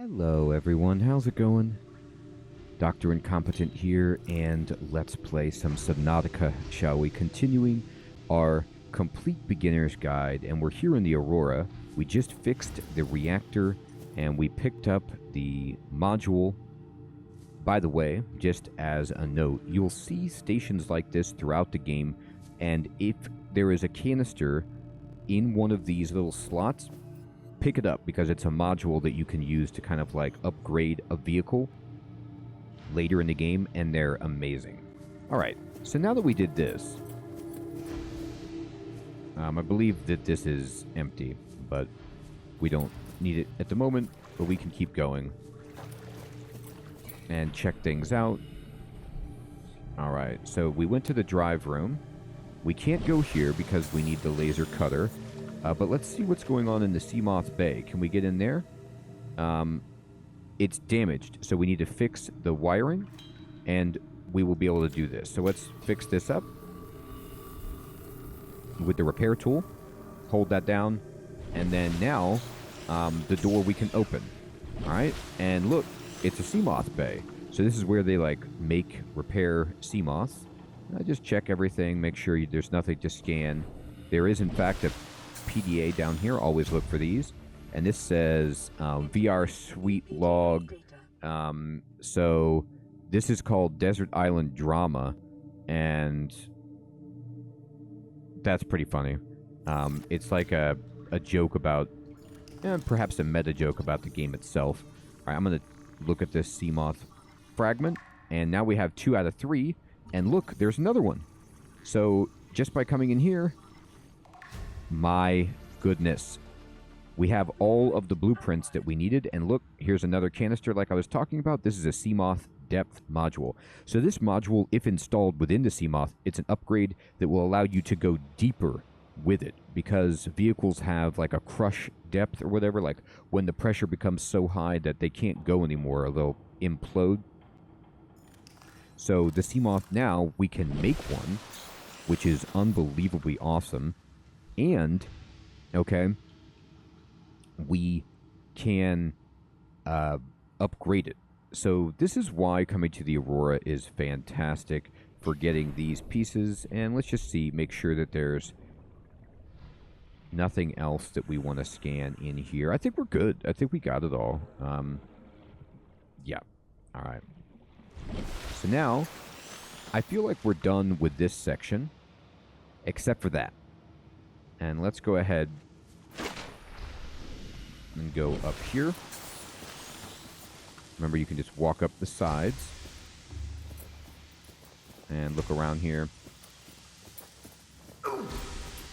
Hello everyone, how's it going? Dr. Incompetent here, and let's play some Subnautica, shall we? Continuing our complete beginner's guide, and we're here in the Aurora. We just fixed the reactor, and we picked up the module. By the way, just as a note, you'll see stations like this throughout the game, and if there is a canister in one of these little slots, pick it up because it's a module that you can use to kind of like upgrade a vehicle later in the game, and they're amazing. All right, so now that we did this, I believe that this is empty, but we don't need it at the moment, but we can keep going and check things out. All right, so we went to the drive room. We can't go here because we need the laser cutter. But let's see what's going on in the Seamoth Bay. Can we get in there? It's damaged, so we need to fix the wiring, and we will be able to do this. So let's fix this up with the repair tool. Hold that down, and then now the door we can open. All right, and look, it's a Seamoth Bay. So this is where they like make, repair Seamoths. Just check everything, make sure there's nothing to scan. There is, in fact, a PDA down here. Always look for these. And this says VR Suite Log. So this is called Desert Island Drama, and that's pretty funny. It's like a joke about, perhaps a meta joke about the game itself. All right, I'm going to look at this Seamoth fragment, and now we have 2 out of 3. And look, there's another one. So just by coming in here, my goodness, we have all of the blueprints that we needed. And look, here's another canister like I was talking about. This is a Seamoth depth module. So this module, if installed within the Seamoth, it's an upgrade that will allow you to go deeper with it, because vehicles have like a crush depth or whatever, like when the pressure becomes so high that they can't go anymore or they'll implode. So the Seamoth now, we can make one, which is unbelievably awesome. And, okay, we can upgrade it. So this is why coming to the Aurora is fantastic for getting these pieces. And let's just see, make sure that there's nothing else that we want to scan in here. I think we're good. I think we got it all. Yeah. All right. So now, I feel like we're done with this section, except for that. And let's go ahead and go up here. Remember, you can just walk up the sides and look around here.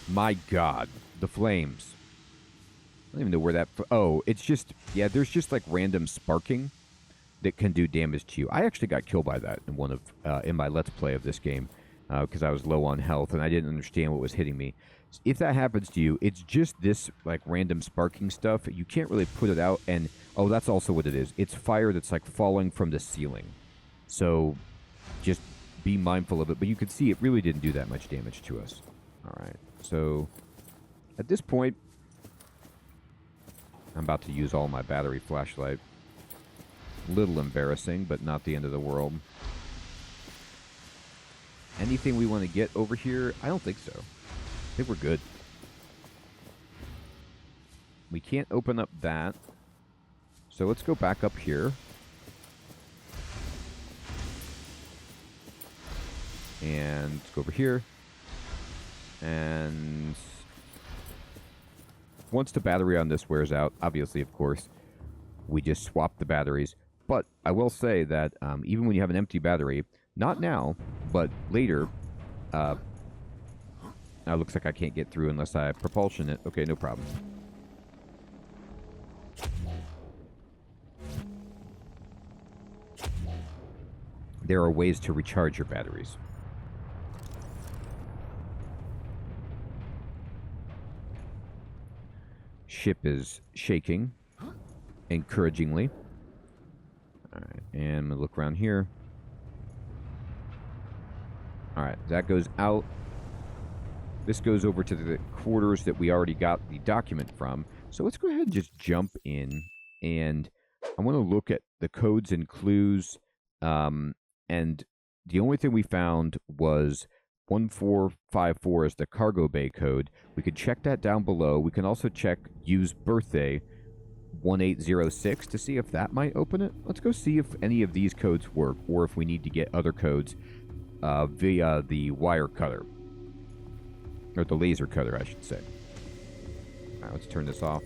My God, the flames. I don't even know where that... Oh, it's just... Yeah, there's just like random sparking that can do damage to you. I actually got killed by that in one of in my Let's Play of this game because I was low on health and I didn't understand what was hitting me. If that happens to you, it's just this like random sparking stuff. You can't really put it out, and oh, that's also what it is. It's fire that's like falling from the ceiling. So just be mindful of it. But you can see it really didn't do that much damage to us. All right. So at this point, I'm about to use all my battery flashlight. Little embarrassing, but not the end of the world. Anything we want to get over here? I don't think so. I think we're good. We can't open up that. So let's go back up here. And let's go over here. And once the battery on this wears out, obviously, of course, we just swap the batteries. But I will say that even when you have an empty battery, not now, but later, now it looks like I can't get through unless I propulsion it. Okay, no problem. There are ways to recharge your batteries. Ship is shaking encouragingly. Alright, and I'm going to look around here. Alright, that goes out. This goes over to the quarters that we already got the document from. So let's go ahead and just jump in and I want to look at the codes and clues, and the only thing we found was 1454 is the cargo bay code. We could check that down below. We can also check use birthday 1806 to see if that might open it. Let's go see if any of these codes work, or if we need to get other codes via the wire cutter. Or the laser cutter, I should say. Alright, let's turn this off.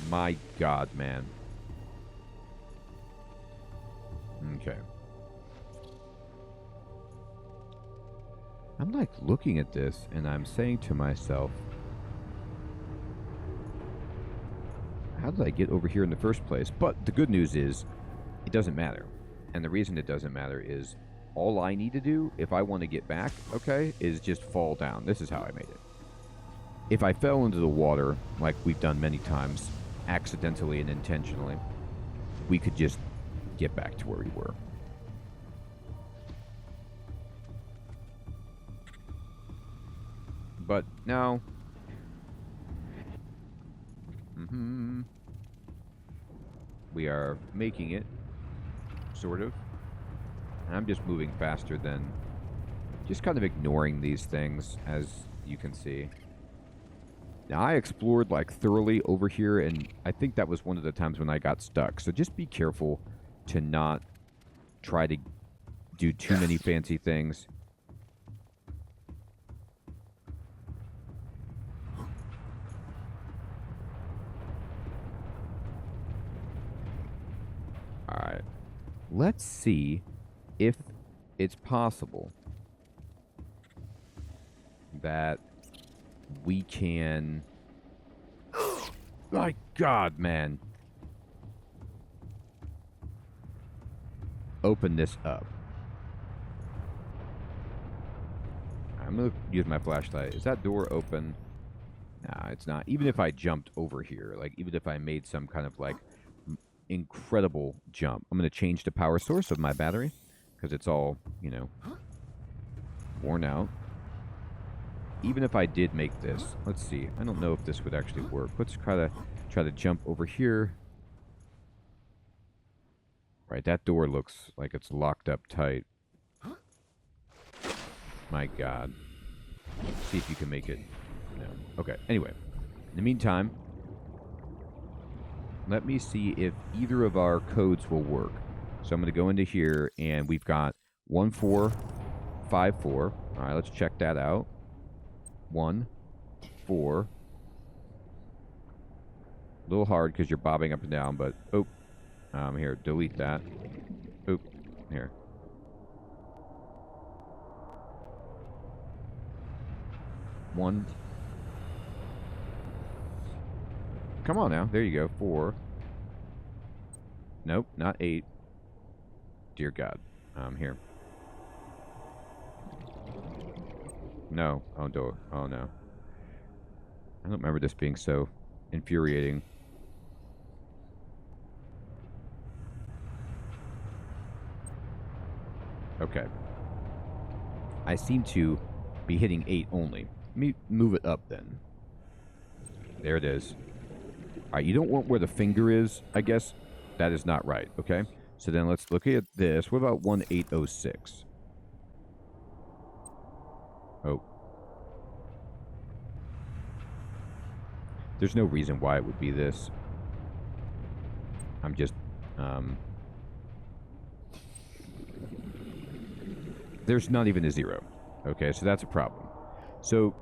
My God, man. Okay. I'm like looking at this and I'm saying to myself, how did I get over here in the first place? But the good news is, it doesn't matter. And the reason it doesn't matter is all I need to do, if I want to get back, okay, is just fall down. This is how I made it. If I fell into the water, like we've done many times, accidentally and intentionally, we could just get back to where we were. But now, we are making it, sort of. And I'm just moving faster than, just kind of ignoring these things, as you can see. Now, I explored like thoroughly over here, and I think that was one of the times when I got stuck. So just be careful to not try to do too many fancy things. Alright. Let's see if it's possible that we can... My God, man. Open this up. I'm going to use my flashlight. Is that door open? Nah, it's not. Even if I jumped over here, like, even if I made some kind of, like, incredible jump. I'm going to change the power source of my battery, because it's all, you know, worn out. Even if I did make this, let's see. I don't know if this would actually work. Let's try to jump over here. Right, that door looks like it's locked up tight. My God. See if you can make it. No. Okay, anyway. In the meantime, let me see if either of our codes will work. So I'm going to go into here, and we've got 1454. All right, let's check that out. 1, 4. A little hard because you're bobbing up and down, but oh, here, delete that. Oop, here. One. Come on now, there you go. 4. Nope, not 8. Dear God, here. No. Oh, no. Oh, no. I don't remember this being so infuriating. Okay. I seem to be hitting 8 only. Let me move it up then. There it is. Alright, you don't want where the finger is, I guess. That is not right, okay? So then let's look at this. What about 1806? Oh. There's no reason why it would be this. I'm just, there's not even a 0. Okay, so that's a problem. So,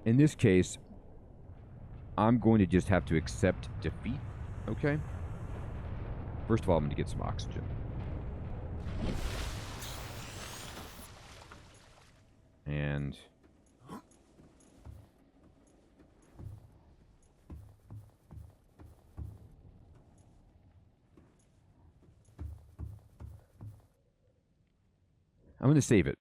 in this case, I'm going to just have to accept defeat, okay? First of all, I'm going to get some oxygen. And... I'm going to save it.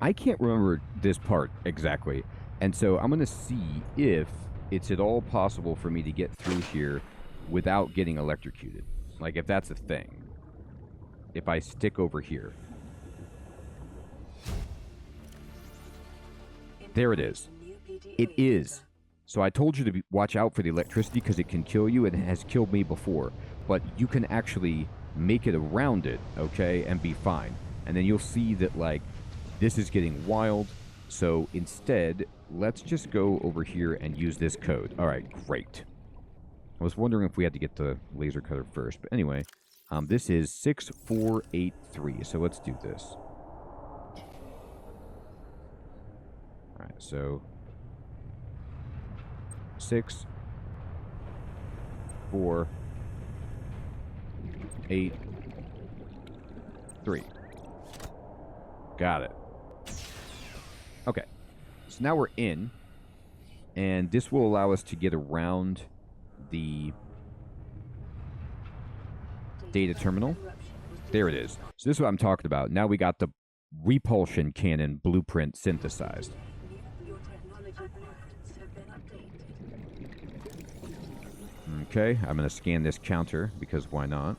I can't remember this part exactly, and so I'm going to see if it's at all possible for me to get through here without getting electrocuted. Like, if that's a thing. If I stick over here. There it is. It is. So I told you to watch out for the electricity because it can kill you, and it has killed me before. But you can actually make it around it, okay, and be fine. And then you'll see that, like, this is getting wild. So instead, let's just go over here and use this code. All right, great. I was wondering if we had to get the laser cutter first. But anyway, this is 6483. So let's do this. All right, so 6, 4, 8, 3. Got it. Okay, so now we're in, and this will allow us to get around the data terminal. There it is. So this is what I'm talking about. Now we got the repulsion cannon blueprint synthesized. Okay, I'm going to scan this counter, because why not?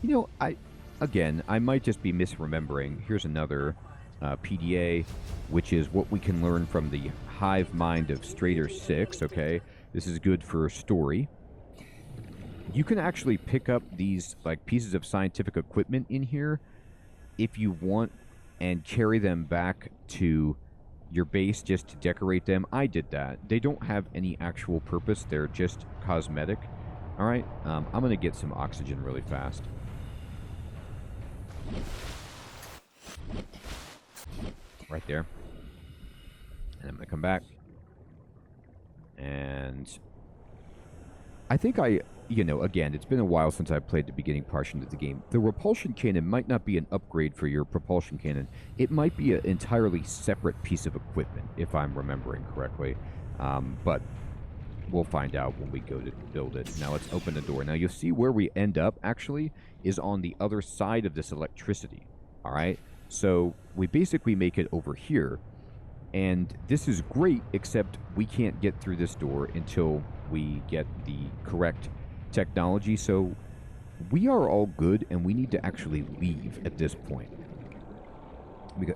You know, I might just be misremembering. Here's another PDA, which is what we can learn from the hive mind of Strader 6, okay? This is good for story. You can actually pick up these, like, pieces of scientific equipment in here if you want and carry them back to your base just to decorate them. I did that. They don't have any actual purpose. They're just cosmetic. All right, I'm going to get some oxygen really fast. Right there. And I'm going to come back. And I think again, it's been a while since I played the beginning portion of the game. The repulsion cannon might not be an upgrade for your propulsion cannon. It might be an entirely separate piece of equipment, if I'm remembering correctly. But we'll find out when we go to build it. Now let's open the door. Now you'll see where we end up, actually, is on the other side of this electricity. All right? So we basically make it over here. And this is great, except we can't get through this door until we get the correct technology. So we are all good, and we need to actually leave at this point.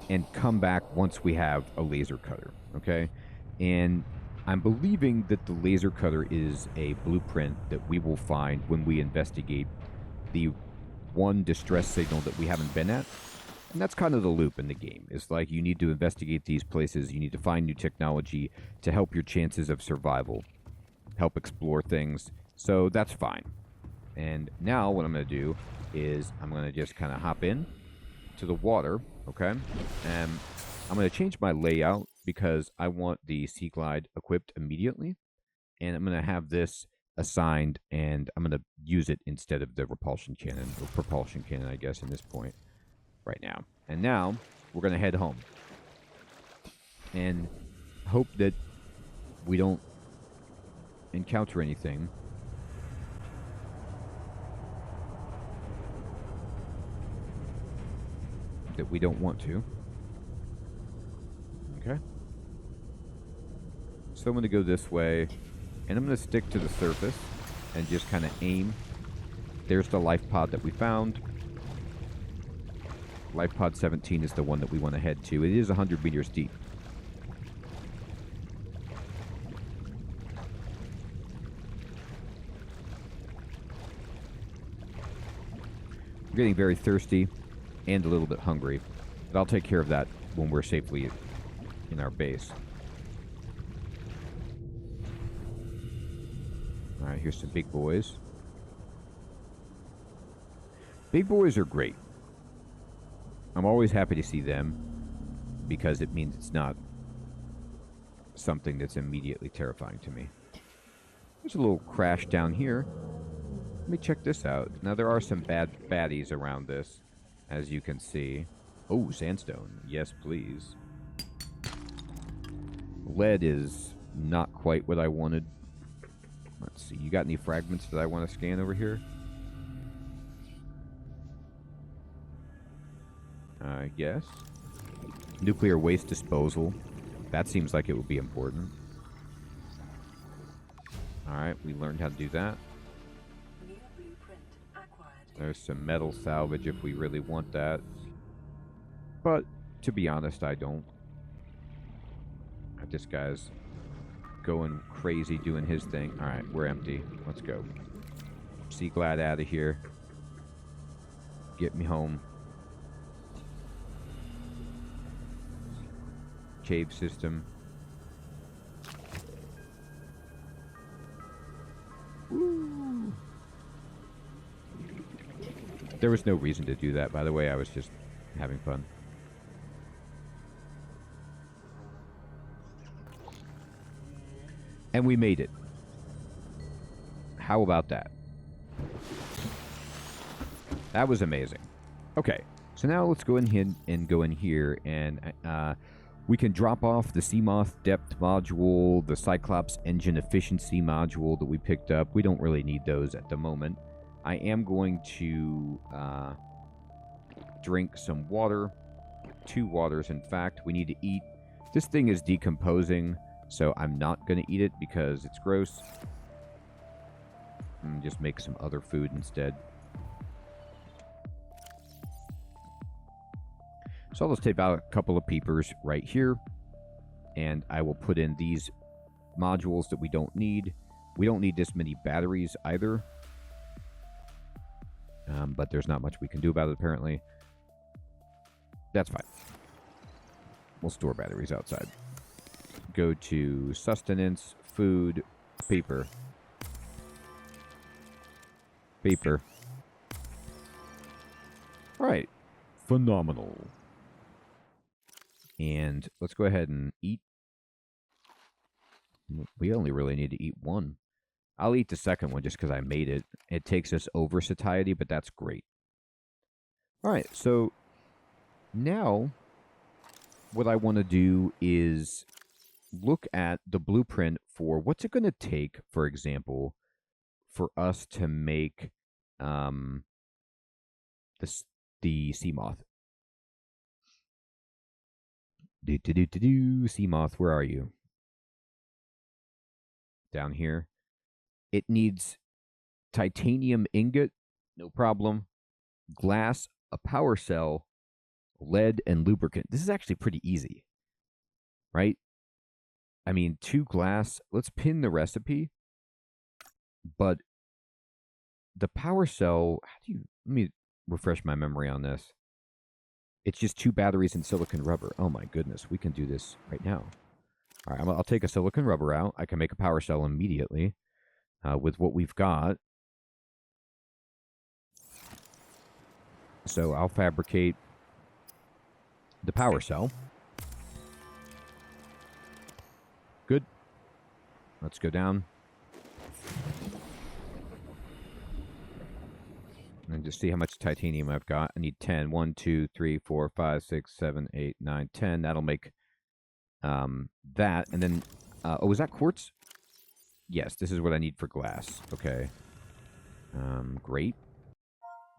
And come back once we have a laser cutter, okay? And I'm believing that the laser cutter is a blueprint that we will find when we investigate the one distress signal that we haven't been at. And that's kind of the loop in the game. It's like you need to investigate these places. You need to find new technology to help your chances of survival. Help explore things. So that's fine. And now what I'm going to do is I'm going to just kind of hop in to the water, okay? And I'm going to change my layout because I want the Sea Glide equipped immediately. And I'm going to have this assigned, and I'm going to use it instead of the repulsion cannon, or propulsion cannon, I guess, in this point. Right now. And now we're going to head home and hope that we don't encounter anything that we don't want to. Okay. So I'm going to go this way, and I'm going to stick to the surface and just kind of aim. There's the life pod that we found. Life pod 17 is the one that we want to head to. It is 100 meters deep. I'm getting very thirsty and a little bit hungry, but I'll take care of that when we're safely in our base. All right, here's some big boys. Big boys are great. I'm always happy to see them because it means it's not something that's immediately terrifying to me. There's a little crash down here. Let me check this out. Now, there are some bad baddies around this, as you can see. Oh, sandstone. Yes, please. Lead is not quite what I wanted. Let's see. You got any fragments that I want to scan over here? I guess. Nuclear waste disposal. That seems like it would be important. Alright, we learned how to do that. There's some metal salvage if we really want that. But, to be honest, I don't. This guy's going crazy doing his thing. Alright, we're empty. Let's go. Sea Glad out of here. Get me home. Cave system. Woo. There was no reason to do that, by the way. I was just having fun. And we made it. How about that? That was amazing. Okay, so now let's go in and go in here, and we can drop off the Seamoth depth module, the Cyclops engine efficiency module that we picked up. We don't really need those at the moment. I am going to drink some water. 2 waters, in fact. We need to eat. This thing is decomposing, so I'm not going to eat it because it's gross. Just make some other food instead. So I'll just take out a couple of peepers right here, and I will put in these modules that we don't need. We don't need this many batteries either, but there's not much we can do about it apparently. That's fine. We'll store batteries outside. Go to sustenance, food, paper. Paper. All right. Phenomenal. And let's go ahead and eat. We only really need to eat 1. I'll eat the second one just because I made it. It takes us over satiety, but that's great. All right, so now what I want to do is look at the blueprint for what's it going to take, for example, for us to make the Seamoth. Seamoth, where are you? Down here. It needs titanium ingot, no problem. Glass, a power cell, lead, and lubricant. This is actually pretty easy, right? I mean, 2 glass. Let's pin the recipe. But the power cell, let me refresh my memory on this. It's just 2 batteries and silicon rubber. Oh my goodness, we can do this right now. All right, I'll take a silicon rubber out. I can make a power cell immediately with what we've got. So I'll fabricate the power cell. Good. Let's go down. And just see how much titanium I've got. I need 10. 1, 2, 3, 4, 5, 6, 7, 8, 9, 10. That'll make that. And then, oh, is that quartz? Yes, this is what I need for glass. Okay. Great.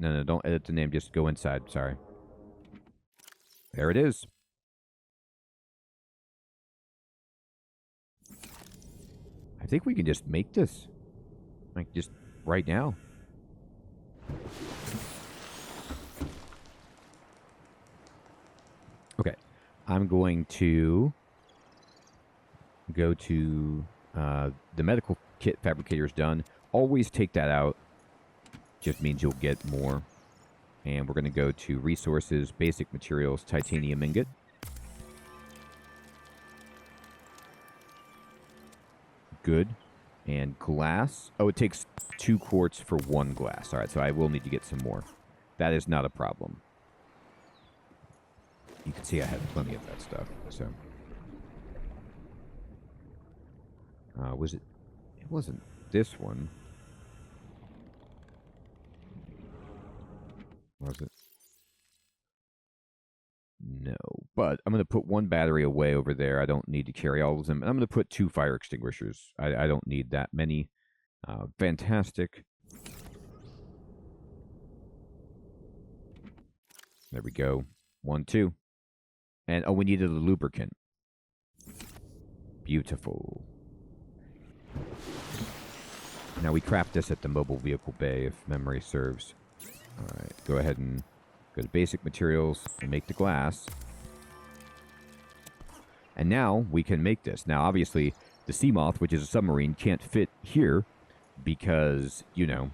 No, don't edit the name. Just go inside. Sorry. There it is. I think we can just make this. Like, just right now. Okay. I'm going to go to the medical kit fabricator's done. Always take that out. Just means you'll get more. And we're going to go to resources, basic materials, titanium ingot. Good. And glass. Oh, it takes 2 quartz for 1 glass. All right, so I will need to get some more. That is not a problem. You can see I had plenty of that stuff. So, was it? It wasn't this one. Was it? No, but I'm going to put 1 battery away over there. I don't need to carry all of them. And I'm going to put 2 fire extinguishers. I don't need that many. Fantastic. There we go. 1, 2. And, oh, we needed a lubricant. Beautiful. Now we craft this at the mobile vehicle bay, if memory serves. Alright, go ahead and go to basic materials and make the glass. And now we can make this. Now, obviously, the Seamoth, which is a submarine, can't fit here because, you know,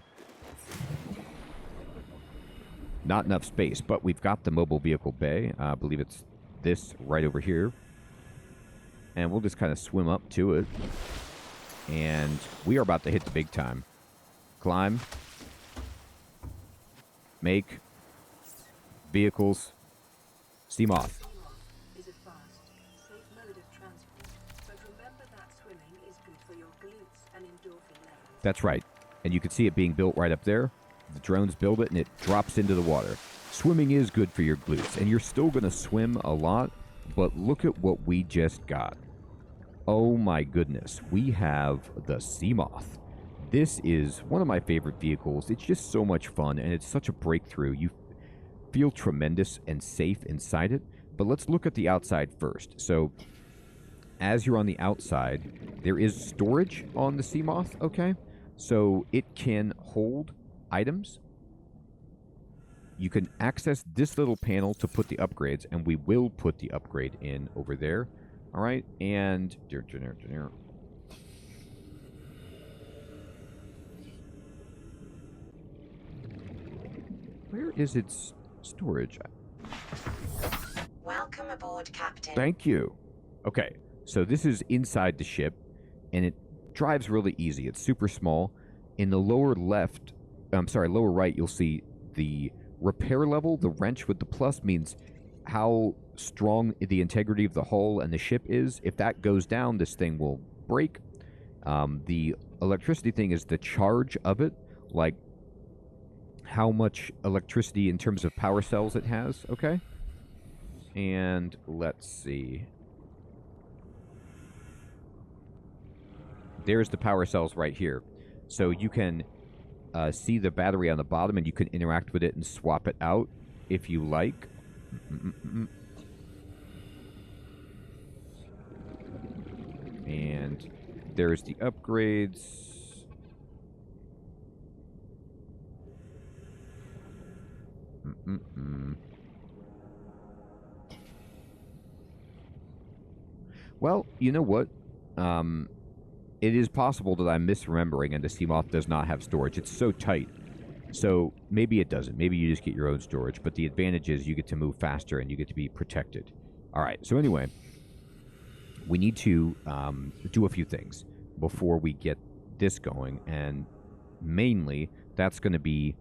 not enough space. But we've got the mobile vehicle bay. I believe it's this right over here. And we'll just kind of swim up to it. And we are about to hit the big time. Climb. Make. Vehicles. Seamoth. Is a fast, safe mode of transport, but remember that swimming is good for your glutes and endorphin levels. That's right. And you can see it being built right up there. The drones build it and it drops into the water. Swimming is good for your glutes, and you're still going to swim a lot, but look at what we just got. Oh my goodness. We have the Seamoth. This is one of my favorite vehicles. It's just so much fun, and it's such a breakthrough. You feel tremendous and safe inside it. But let's look at the outside first. So, as you're on the outside, there is storage on the Seamoth, okay? So, it can hold items. You can access this little panel to put the upgrades, and we will put the upgrade in over there. All right, and where is its storage? Welcome aboard, Captain. Thank you. Okay, so this is inside the ship, and it drives really easy. It's super small. In the lower left, lower right, you'll see the repair level. The wrench with the plus means how strong the integrity of the hull and the ship is. If that goes down, this thing will break. The electricity thing is the charge of it, like how much electricity in terms of power cells it has, okay? And let's see. There's the power cells right here. So you can see the battery on the bottom, and you can interact with it and swap it out if you like. And there's the upgrades. Well, you know what? It is possible that I'm misremembering and the Seamoth does not have storage. It's so tight. So maybe it doesn't. Maybe you just get your own storage. But the advantage is you get to move faster and you get to be protected. All right. So anyway, we need to do a few things before we get this going. And mainly, that's going to be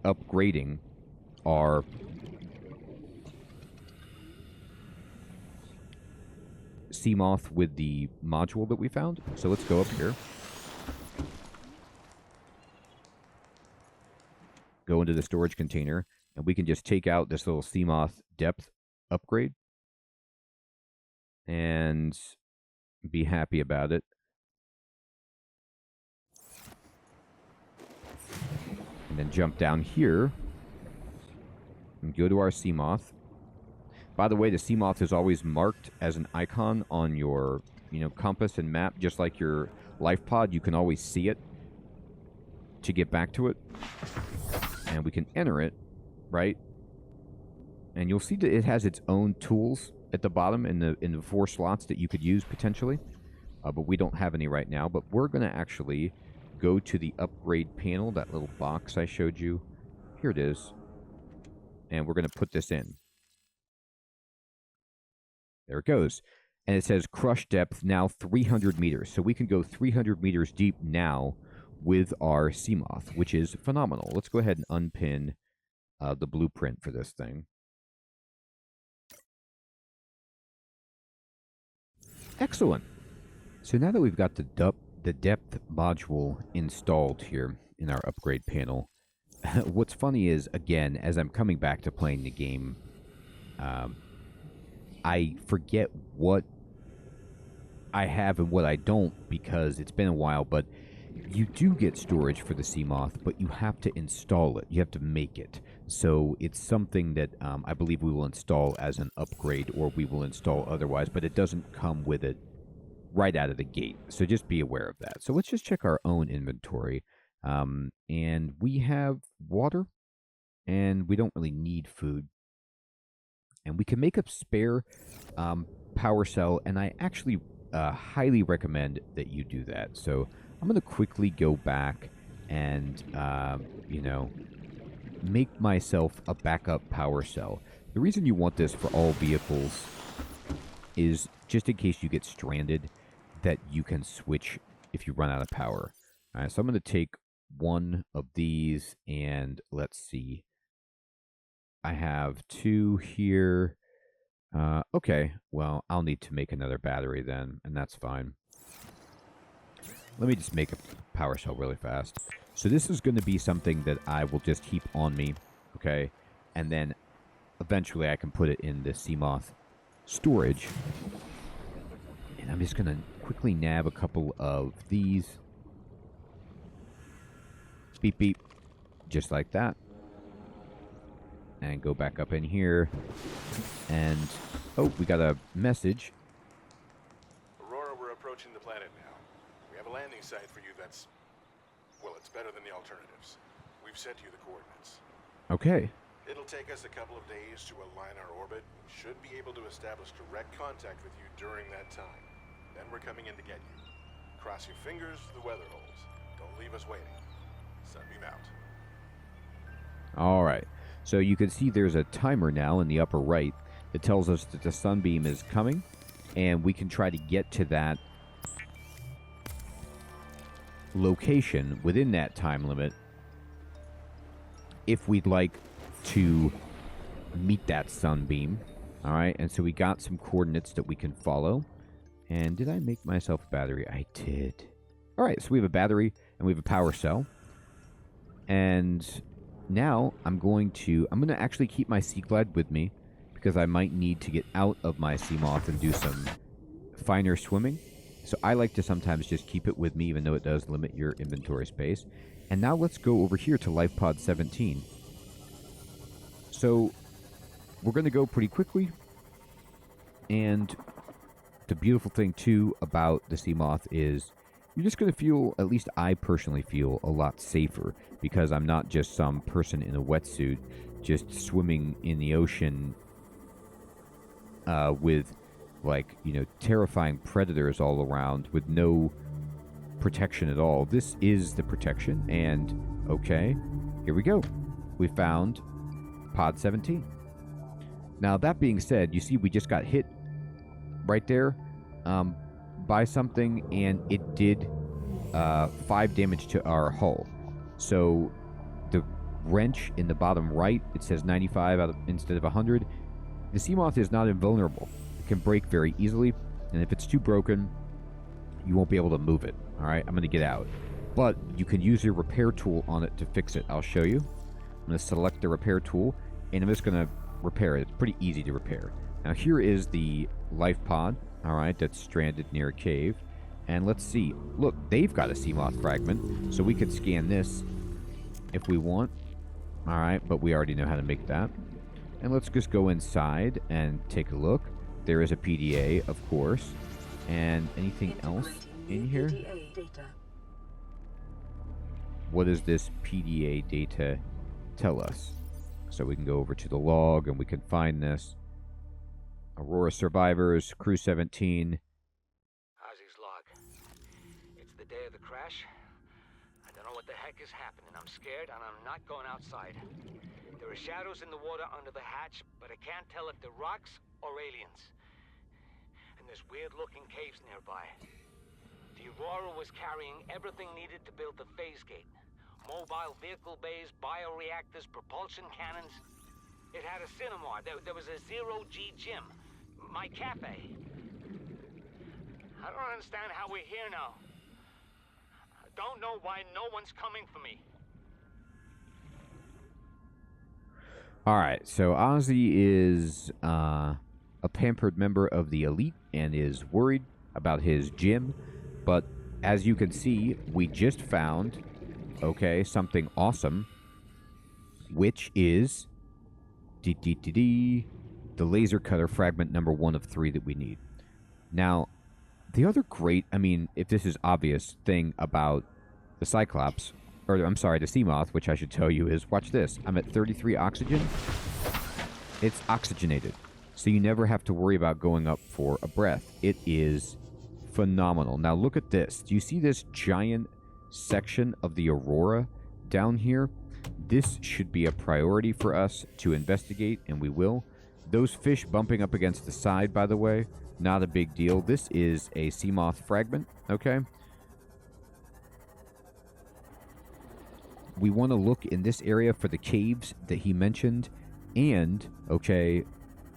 upgrading our Seamoth with the module that we found. So let's go up here. Go into the storage container, and we can just take out this little Seamoth depth upgrade and be happy about it. And then jump down here and go to our Seamoth. By the way, the Seamoth is always marked as an icon on your, compass and map, just like your life pod. You can always see it to get back to it. And we can enter it, right? And you'll see that it has its own tools at the bottom in the 4 slots that you could use potentially. But we don't have any right now. But we're going to actually go to the upgrade panel, that little box I showed you. Here it is. And we're going to put this in. There it goes. And it says crush depth now 300 meters. So we can go 300 meters deep now with our Seamoth, which is phenomenal. Let's go ahead and unpin the blueprint for this thing. Excellent. So now that we've got the depth module installed here in our upgrade panel, what's funny is, again, as I'm coming back to playing the game, I forget what I have and what I don't because it's been a while, but you do get storage for the Seamoth, but you have to install it. You have to make it. So it's something that I believe we will install as an upgrade, or we will install otherwise, but it doesn't come with it right out of the gate. So just be aware of that. So let's just check our own inventory. And we have water, and we don't really need food. And we can make a spare power cell, and I actually highly recommend that you do that. So I'm going to quickly go back and, make myself a backup power cell. The reason you want this for all vehicles is just in case you get stranded, that you can switch if you run out of power. All right, so I'm going to take one of these, and let's see. I have 2 here. Okay, well, I'll need to make another battery then, and that's fine. Let me just make a power cell really fast. So this is going to be something that I will just keep on me, okay? And then eventually I can put it in the Seamoth storage. And I'm just going to quickly nab a couple of these. Beep, beep. Just like that. And go back up in here. And, oh, we got a message. Aurora, we're approaching the planet now. We have a landing site for you that's, well, it's better than the alternatives. We've sent you the coordinates. Okay. It'll take us a couple of days to align our orbit. We should be able to establish direct contact with you during that time. Then we're coming in to get you. Cross your fingers, the weather holds. Don't leave us waiting. Sunbeam out. All right. So you can see there's a timer now in the upper right that tells us that the sunbeam is coming, and we can try to get to that location within that time limit if we'd like to meet that sunbeam. All right, and so we got some coordinates that we can follow. And did I make myself a battery? I did. All right, so we have a battery and we have a power cell. And now I'm going to actually keep my sea glide with me, because I might need to get out of my Seamoth and do some finer swimming. So I like to sometimes just keep it with me, even though it does limit your inventory space. And now let's go over here to Life Pod 17. So we're going to go pretty quickly. And the beautiful thing, too, about the Seamoth is you're just going to feel, at least I personally feel, a lot safer, because I'm not just some person in a wetsuit just swimming in the ocean with, like, terrifying predators all around with no protection at all. This is the protection, and okay, here we go. We found Pod 17. Now, that being said, you see we just got hit right there by something, and it did 5 damage to our hull. So the wrench in the bottom right, it says 95 instead of 100. The Seamoth is not invulnerable. It can break very easily, and if it's too broken, you won't be able to move it. All right, I'm going to get out. But you can use your repair tool on it to fix it. I'll show you. I'm going to select the repair tool, and I'm just going to repair it. It's pretty easy to repair. Now, here is the life pod, all right, that's stranded near a cave. And let's see. Look, they've got a Seamoth fragment, so we could scan this if we want. All right, but we already know how to make that. And let's just go inside and take a look. There is a PDA, of course. And anything else in here? PDA data. What does this PDA data tell us? So we can go over to the log and we can find this. Aurora survivors, crew 17. Ozzy's log. It's the day of the crash. I don't know what the heck is happening. I'm scared and I'm not going outside. There are shadows in the water under the hatch, but I can't tell if they're rocks or aliens. And there's weird-looking caves nearby. The Aurora was carrying everything needed to build the phase gate. Mobile vehicle bays, bioreactors, propulsion cannons. It had a cinema. There was a zero-G gym. My cafe. I don't understand how we're here now. I don't know why no one's coming for me. All right, so Ozzy is a pampered member of the elite and is worried about his gym. But as you can see, we just found, okay, something awesome, which is the laser cutter fragment number 1 of 3 that we need. Now, The other great, I mean, if this is obvious thing about the Cyclops, or I'm sorry, the Seamoth, which I should tell you is, watch this. I'm at 33 oxygen. It's oxygenated. So you never have to worry about going up for a breath. It is phenomenal. Now look at this. Do you see this giant section of the Aurora down here? This should be a priority for us to investigate, and we will. Those fish bumping up against the side, by the way, not a big deal. This is a Seamoth fragment, okay? We want to look in this area for the caves that he mentioned, and, okay,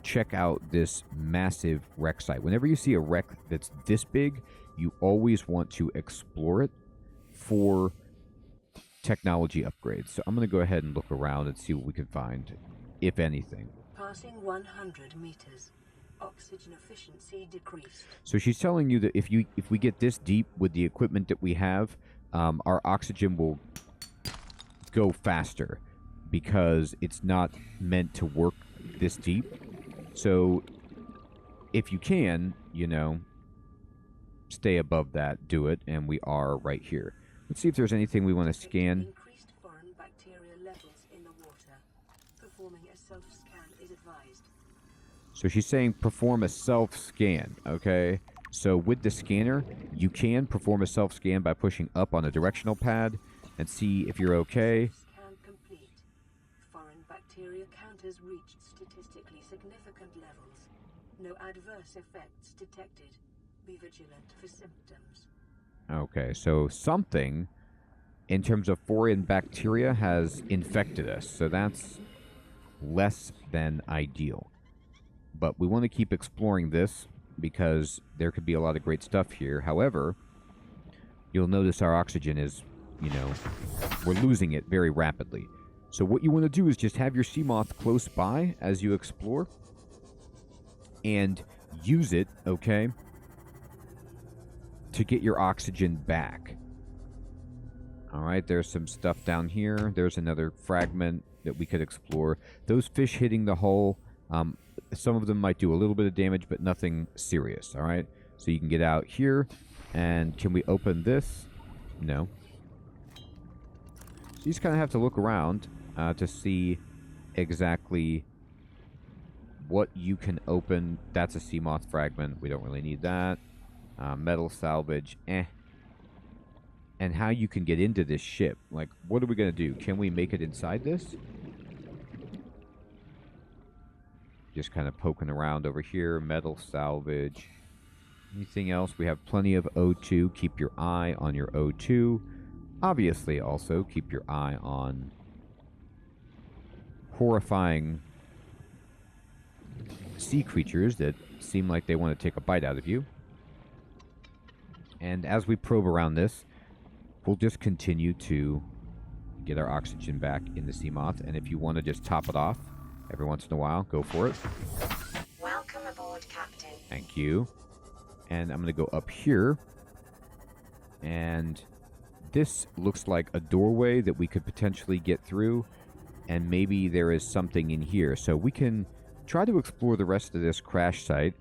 check out this massive wreck site. Whenever you see a wreck that's this big, you always want to explore it for technology upgrades. So I'm going to go ahead and look around and see what we can find, if anything. Passing 100 meters. Oxygen efficiency decreased. So she's telling you that if we get this deep with the equipment that we have, our oxygen will go faster because it's not meant to work this deep. So if you can, you know, stay above that, do it, and we are right here. Let's see if there's anything we want to scan. Increased foreign bacteria levels in the water. Performing a self-scan is advised. So she's saying perform a self-scan, okay? So with the scanner, you can perform a self-scan by pushing up on a directional pad and see if you're okay. Scan complete. Foreign bacteria count has reached statistically significant levels. No adverse effects detected. Be vigilant for symptoms. Okay, so something in terms of foreign bacteria has infected us, so that's less than ideal. But we want to keep exploring this because there could be a lot of great stuff here. However, you'll notice our oxygen is, you know, we're losing it very rapidly. So what you want to do is just have your Seamoth close by as you explore and use it, okay, to get your oxygen back. All right, there's some stuff down here. There's another fragment that we could explore. Those fish hitting the hull, some of them might do a little bit of damage, but nothing serious, all right? So you can get out here, and can we open this? No. So you just kind of have to look around to see exactly what you can open. That's a Seamoth fragment. We don't really need that. Metal salvage, and how you can get into this ship. Like, what are we going to do? Can we make it inside this? Just kind of poking around over here. Metal salvage. Anything else? We have plenty of O2. Keep your eye on your O2. Obviously, also, keep your eye on horrifying sea creatures that seem like they want to take a bite out of you. And as we probe around this, we'll just continue to get our oxygen back in the Seamoth. And if you want to just top it off every once in a while, go for it. Welcome aboard, Captain. Thank you. And I'm going to go up here. And this looks like a doorway that we could potentially get through. And maybe there is something in here. So we can try to explore the rest of this crash site.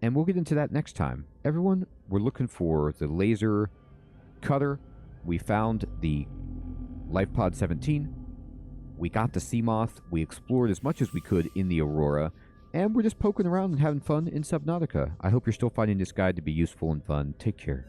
And we'll get into that next time. Everyone, we're looking for the laser cutter. We found the LifePod 17. We got the Seamoth. We explored as much as we could in the Aurora. And we're just poking around and having fun in Subnautica. I hope you're still finding this guide to be useful and fun. Take care.